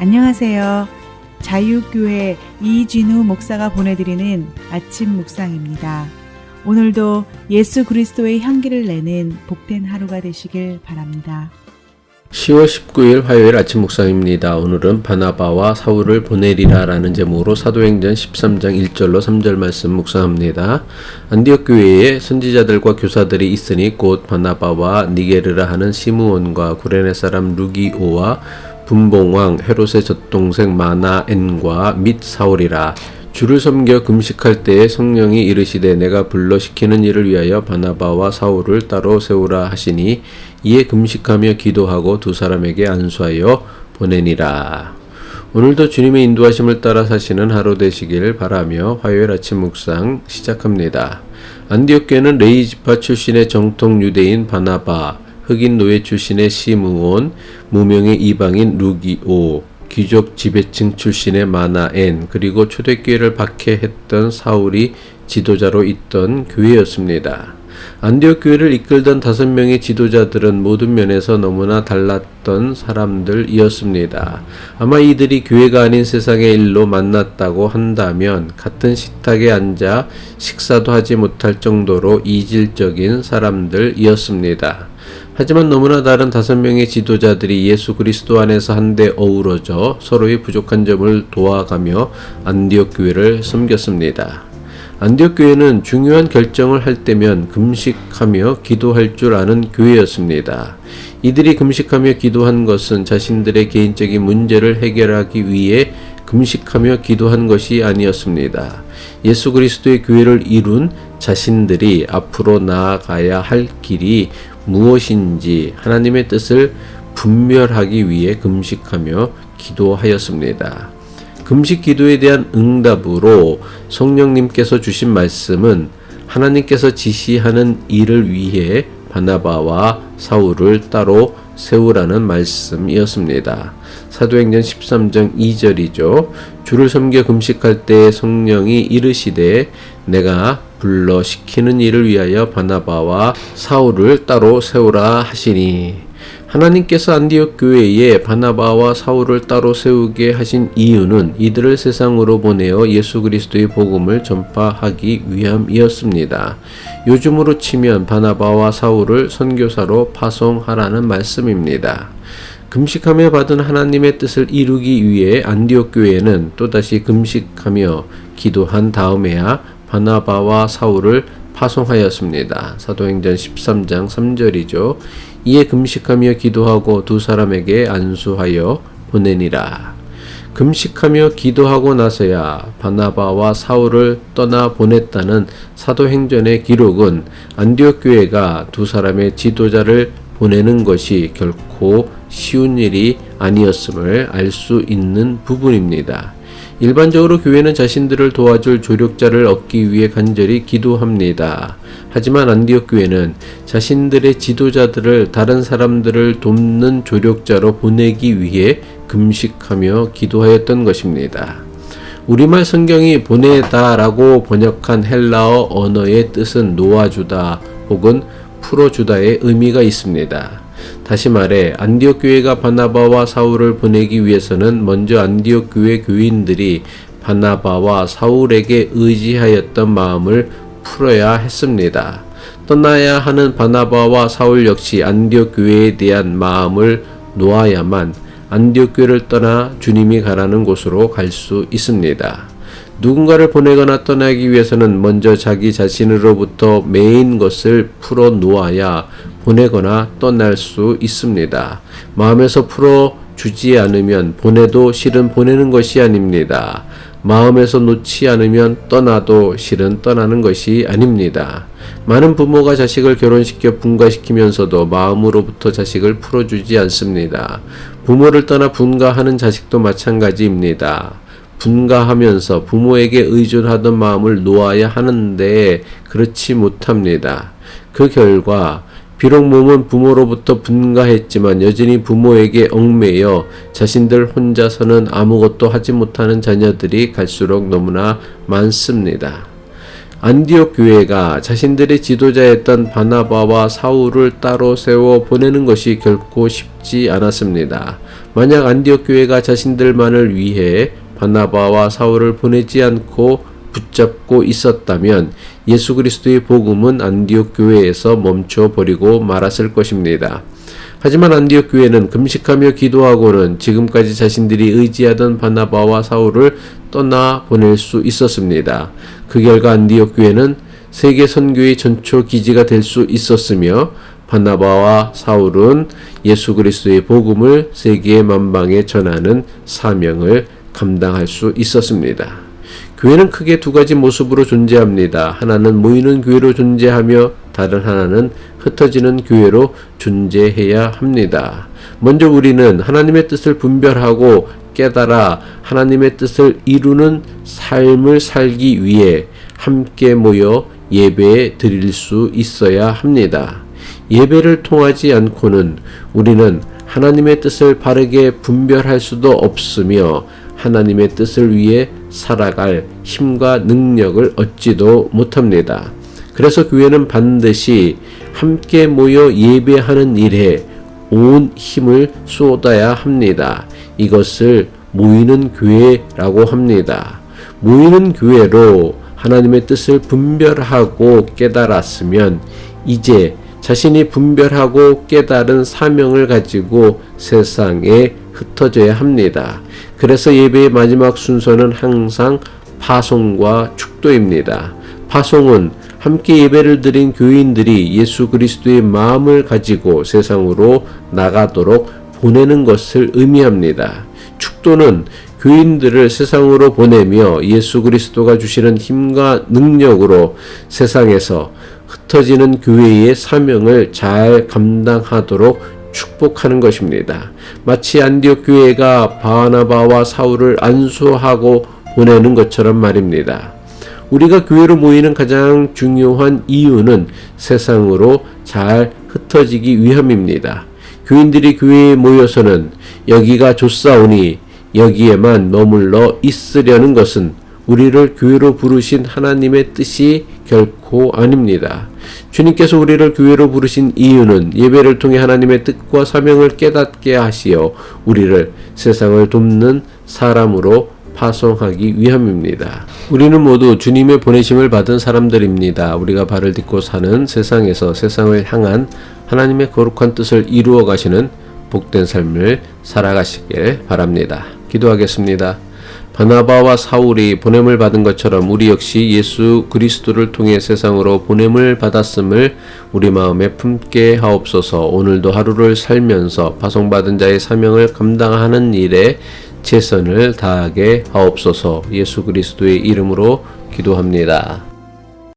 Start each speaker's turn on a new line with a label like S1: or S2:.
S1: 안녕하세요. 자유교회 이진우 목사가 보내드리는 아침 묵상입니다. 오늘도 예수 그리스도의 향기를 내는 복된 하루가 되시길 바랍니다.
S2: 10월 19일 화요일 아침 묵상입니다. 오늘은 바나바와 사울을 보내리라 라는 제목으로 사도행전 13장 1절로 3절 말씀 묵상합니다. 안디옥 교회에 선지자들과 교사들이 있으니 곧 바나바와 니게르라 하는 시므온과 구레네 사람 루기오와 분봉왕 헤롯의 젖동생 마나엔과 및 사울이라. 주를 섬겨 금식할 때에 성령이 이르시되 내가 불러 시키는 일을 위하여 바나바와 사울을 따로 세우라 하시니 이에 금식하며 기도하고 두 사람에게 안수하여 보내니라. 오늘도 주님의 인도하심을 따라 사시는 하루 되시길 바라며 화요일 아침 묵상 시작합니다. 안디옥 교회는 레위 지파 출신의 정통 유대인 바나바, 흑인 노예 출신의 시므온, 무명의 이방인 루기오, 귀족 지배층 출신의 마나엔, 그리고 초대교회를 박해했던 사울이 지도자로 있던 교회였습니다. 안디옥 교회를 이끌던 5명의 지도자들은 모든 면에서 너무나 달랐던 사람들이었습니다. 아마 이들이 교회가 아닌 세상의 일로 만났다고 한다면 같은 식탁에 앉아 식사도 하지 못할 정도로 이질적인 사람들이었습니다. 하지만 너무나 다른 5명의 지도자들이 예수 그리스도 안에서 한데 어우러져 서로의 부족한 점을 도와가며 안디옥 교회를 섬겼습니다. 안디옥 교회는 중요한 결정을 할 때면 금식하며 기도할 줄 아는 교회였습니다. 이들이 금식하며 기도한 것은 자신들의 개인적인 문제를 해결하기 위해 금식하며 기도한 것이 아니었습니다. 예수 그리스도의 교회를 이룬 자신들이 앞으로 나아가야 할 길이 무엇인지 하나님의 뜻을 분별하기 위해 금식하며 기도하였습니다. 금식 기도에 대한 응답으로 성령님께서 주신 말씀은 하나님께서 지시하는 일을 위해 바나바와 사울을 따로 세우라는 말씀이었습니다. 사도행전 13장 2절이죠. 주를 섬겨 금식할 때 성령이 이르시되 내가 불러 시키는 일을 위하여 바나바와 사울을 따로 세우라 하시니. 하나님께서 안디옥 교회에 바나바와 사울을 따로 세우게 하신 이유는 이들을 세상으로 보내어 예수 그리스도의 복음을 전파하기 위함이었습니다. 요즘으로 치면 바나바와 사울을 선교사로 파송하라는 말씀입니다. 금식하며 받은 하나님의 뜻을 이루기 위해 안디옥 교회는 또다시 금식하며 기도한 다음에야 바나바와 사울을 파송하였습니다. 사도행전 13장 3절이죠. 이에 금식하며 기도하고 두 사람에게 안수하여 보내니라. 금식하며 기도하고 나서야 바나바와 사울을 떠나 보냈다는 사도행전의 기록은 안디옥 교회가 두 사람의 지도자를 보내는 것이 결코 쉬운 일이 아니었음을 알 수 있는 부분입니다. 일반적으로 교회는 자신들을 도와줄 조력자를 얻기 위해 간절히 기도합니다. 하지만 안디옥 교회는 자신들의 지도자들을 다른 사람들을 돕는 조력자로 보내기 위해 금식하며 기도하였던 것입니다. 우리말 성경이 보내다라고 번역한 헬라어 언어의 뜻은 놓아주다 혹은 풀어주다의 의미가 있습니다. 다시 말해 안디옥 교회가 바나바와 사울을 보내기 위해서는 먼저 안디옥 교회 교인들이 바나바와 사울에게 의지하였던 마음을 풀어야 했습니다. 떠나야 하는 바나바와 사울 역시 안디옥 교회에 대한 마음을 놓아야만 안디옥 교회를 떠나 주님이 가라는 곳으로 갈 수 있습니다. 누군가를 보내거나 떠나기 위해서는 먼저 자기 자신으로부터 매인 것을 풀어 놓아야 보내거나 떠날 수 있습니다. 마음에서 풀어 주지 않으면 보내도 실은 보내는 것이 아닙니다. 마음에서 놓지 않으면 떠나도 실은 떠나는 것이 아닙니다. 많은 부모가 자식을 결혼시켜 분가시키면서도 마음으로부터 자식을 풀어주지 않습니다. 부모를 떠나 분가하는 자식도 마찬가지입니다. 분가하면서 부모에게 의존하던 마음을 놓아야 하는데 그렇지 못합니다. 그 결과 비록 몸은 부모로부터 분가했지만 여전히 부모에게 얽매여 자신들 혼자서는 아무것도 하지 못하는 자녀들이 갈수록 너무나 많습니다. 안디옥 교회가 자신들의 지도자였던 바나바와 사울을 따로 세워 보내는 것이 결코 쉽지 않았습니다. 만약 안디옥 교회가 자신들만을 위해 바나바와 사울을 보내지 않고 붙잡고 있었다면 예수 그리스도의 복음은 안디옥 교회에서 멈춰버리고 말았을 것입니다. 하지만 안디옥 교회는 금식하며 기도하고는 지금까지 자신들이 의지하던 바나바와 사울을 떠나 보낼 수 있었습니다. 그 결과 안디옥 교회는 세계 선교의 전초 기지가 될 수 있었으며 바나바와 사울은 예수 그리스도의 복음을 세계 만방에 전하는 사명을 감당할 수 있었습니다. 교회는 크게 두 가지 모습으로 존재합니다. 하나는 모이는 교회로 존재하며 다른 하나는 흩어지는 교회로 존재해야 합니다. 먼저 우리는 하나님의 뜻을 분별하고 깨달아 하나님의 뜻을 이루는 삶을 살기 위해 함께 모여 예배 드릴 수 있어야 합니다. 예배를 통하지 않고는 우리는 하나님의 뜻을 바르게 분별할 수도 없으며 하나님의 뜻을 위해 살아갈 힘과 능력을 얻지도 못합니다. 그래서 교회는 반드시 함께 모여 예배하는 일에 온 힘을 쏟아야 합니다. 이것을 모이는 교회라고 합니다. 모이는 교회로 하나님의 뜻을 분별하고 깨달았으면 이제 자신이 분별하고 깨달은 사명을 가지고 세상에 흩어져야 합니다. 그래서 예배의 마지막 순서는 항상 파송과 축도입니다. 파송은 함께 예배를 드린 교인들이 예수 그리스도의 마음을 가지고 세상으로 나가도록 보내는 것을 의미합니다. 축도는 교인들을 세상으로 보내며 예수 그리스도가 주시는 힘과 능력으로 세상에서 흩어지는 교회의 사명을 잘 감당하도록 축복하는 것입니다. 마치 안디옥 교회가 바나바와 사울을 안수하고 보내는 것처럼 말입니다. 우리가 교회로 모이는 가장 중요한 이유는 세상으로 잘 흩어지기 위함입니다. 교인들이 교회에 모여서는 여기가 좋사오니 여기에만 머물러 있으려는 것은 우리를 교회로 부르신 하나님의 뜻이 결코 아닙니다. 주님께서 우리를 교회로 부르신 이유는 예배를 통해 하나님의 뜻과 사명을 깨닫게 하시어 우리를 세상을 돕는 사람으로 파송하기 위함입니다. 우리는 모두 주님의 보내심을 받은 사람들입니다. 우리가 발을 딛고 사는 세상에서 세상을 향한 하나님의 거룩한 뜻을 이루어 가시는 복된 삶을 살아가시길 바랍니다. 기도하겠습니다. 바나바와 사울이 보냄을 받은 것처럼 우리 역시 예수 그리스도를 통해 세상으로 보냄을 받았음을 우리 마음에 품게 하옵소서. 오늘도 하루를 살면서 파송받은 자의 사명을 감당하는 일에 최선을 다하게 하옵소서. 예수 그리스도의 이름으로 기도합니다.